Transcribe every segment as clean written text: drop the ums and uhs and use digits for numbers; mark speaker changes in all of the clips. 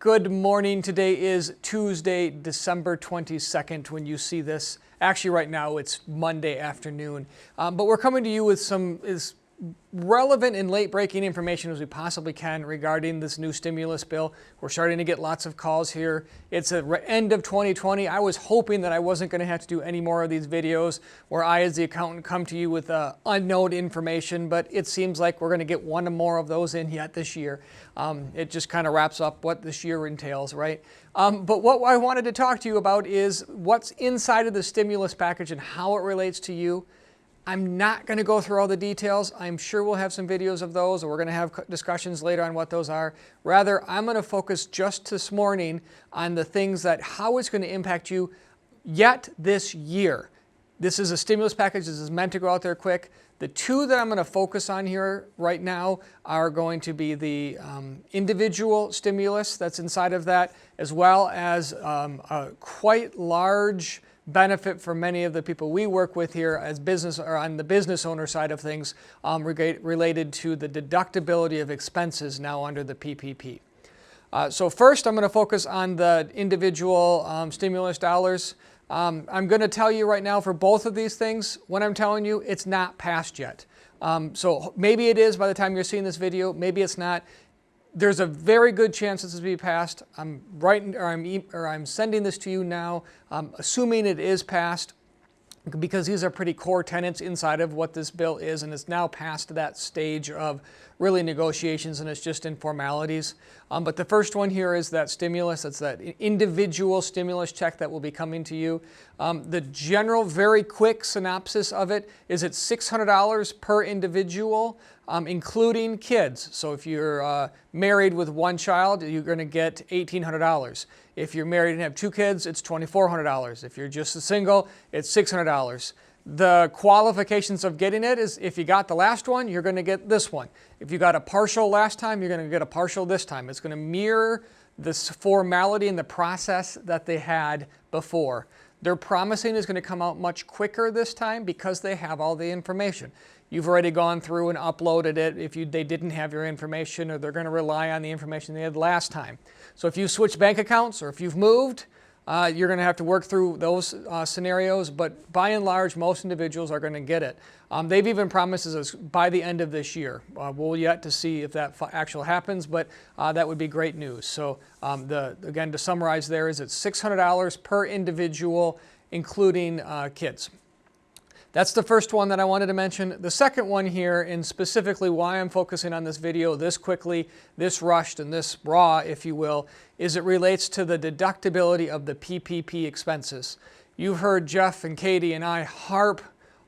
Speaker 1: Good morning. Today is Tuesday, December 22nd when you see this. Actually, right now it's Monday afternoon. But we're coming to you with some as relevant and late-breaking information as we possibly can regarding this new stimulus bill. We're starting to get lots of calls here. It's the end of 2020. I was hoping that I wasn't going to have to do any more of these videos where I, as the accountant, come to you with unknown information, but it seems like we're going to get one or more of those in yet this year. It just kind of wraps up what this year entails, right? But what I wanted to talk to you about is what's inside of the stimulus package and how it relates to you. I'm not going to go through all the details. I'm sure we'll have some videos of those, or we're going to have discussions later on what those are. Rather, I'm going to focus just this morning on the things that how it's going to impact you yet this year. This is a stimulus package. This is meant to go out there quick. The two that I'm going to focus on here right now are going to be the individual stimulus that's inside of that, as well as a quite large benefit for many of the people we work with here as business or on the business owner side of things related to the deductibility of expenses now under the PPP. So first I'm going to focus on the individual stimulus dollars. I'm going to tell you right now for both of these things, when I'm telling you, it's not passed yet. So maybe it is by the time you're seeing this video, maybe it's not. There's a very good chance this will be passed. I'm sending this to you now, assuming it is passed, because these are pretty core tenets inside of what this bill is, and it's now past that stage of really negotiations, and it's just in formalities. But the first one here is that stimulus. It's that individual stimulus check that will be coming to you. The general, very quick synopsis of it is it's $600 per individual, including kids. So if you're married with one child, you're going to get $1,800. If you're married and have two kids, it's $2,400. If you're just a single, it's $600. The qualifications of getting it is if you got the last one, you're going to get this one. If you got a partial last time, you're going to get a partial this time. It's going to mirror this formality and the process that they had before. They're promising is going to come out much quicker this time because they have all the information. You've already gone through and uploaded it if they didn't have your information, or they're going to rely on the information they had last time. So if you switch bank accounts or if you've moved, you're going to have to work through those scenarios, but by and large, most individuals are going to get it. They've even promised us by the end of this year. We'll yet to see if that actually happens, but that would be great news. So again, to summarize there is it's $600 per individual, including kids. That's the first one that I wanted to mention. The second one here, and specifically why I'm focusing on this video this quickly, this rushed, and this raw, if you will, is it relates to the deductibility of the PPP expenses. You've heard Jeff and Katie and I harp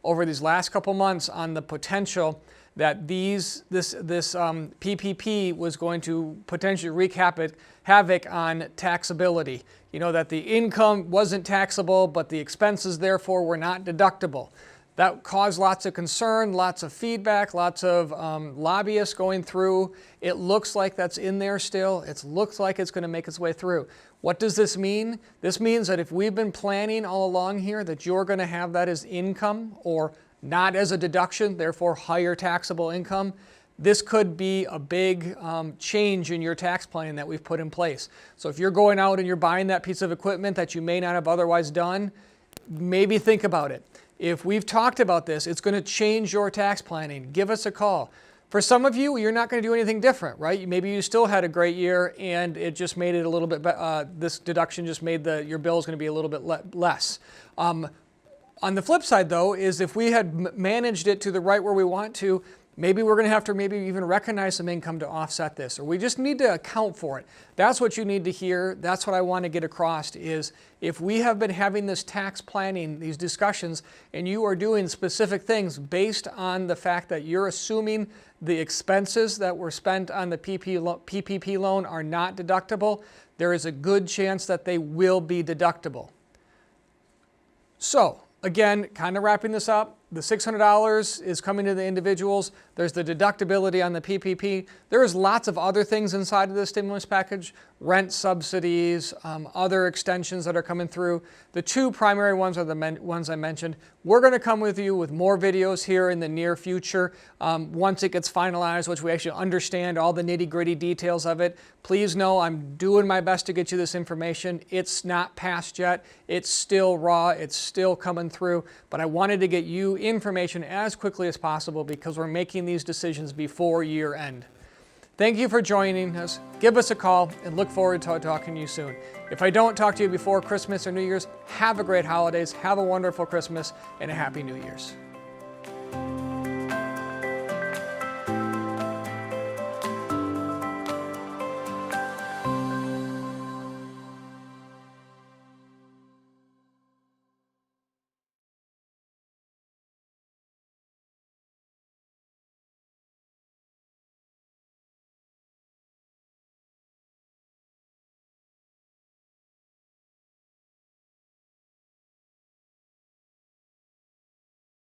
Speaker 1: over these last couple months on the potential that this PPP was going to potentially wreak havoc on taxability. You know, that the income wasn't taxable, but the expenses therefore were not deductible. That caused lots of concern, lots of feedback, lots of lobbyists going through. It looks like that's in there still. It looks like it's going to make its way through. What does this mean? This means that if we've been planning all along here that you're going to have that as income or not as a deduction, therefore higher taxable income, this could be a big change in your tax planning that we've put in place. So if you're going out and you're buying that piece of equipment that you may not have otherwise done, maybe think about it. If we've talked about this, it's going to change your tax planning. Give us a call. For some of you, you're not going to do anything different, right? Maybe you still had a great year and it just made it a little bit, this deduction just made your bill is going to be a little bit less. On the flip side though, is if we had managed it to the right where we want to, maybe we're going to have to maybe even recognize some income to offset this, or we just need to account for it. That's what you need to hear. That's what I want to get across is if we have been having this tax planning, these discussions, and you are doing specific things based on the fact that you're assuming the expenses that were spent on the PPP loan are not deductible, there is a good chance that they will be deductible. So, again, kind of wrapping this up, The $600 is coming to the individuals. There's the deductibility on the PPP. There's lots of other things inside of the stimulus package, rent subsidies, other extensions that are coming through. The two primary ones are the ones I mentioned. We're going to come with you with more videos here in the near future. Once it gets finalized, which we actually understand all the nitty-gritty details of it. Please know I'm doing my best to get you this information. It's not passed yet. It's still raw. It's still coming through. But I wanted to get you information as quickly as possible because we're making these decisions before year end. Thank you for joining us. Give us a call and look forward to talking to you soon. If I don't talk to you before Christmas or New Year's, have a great holidays, have a wonderful Christmas, and a happy New Year's.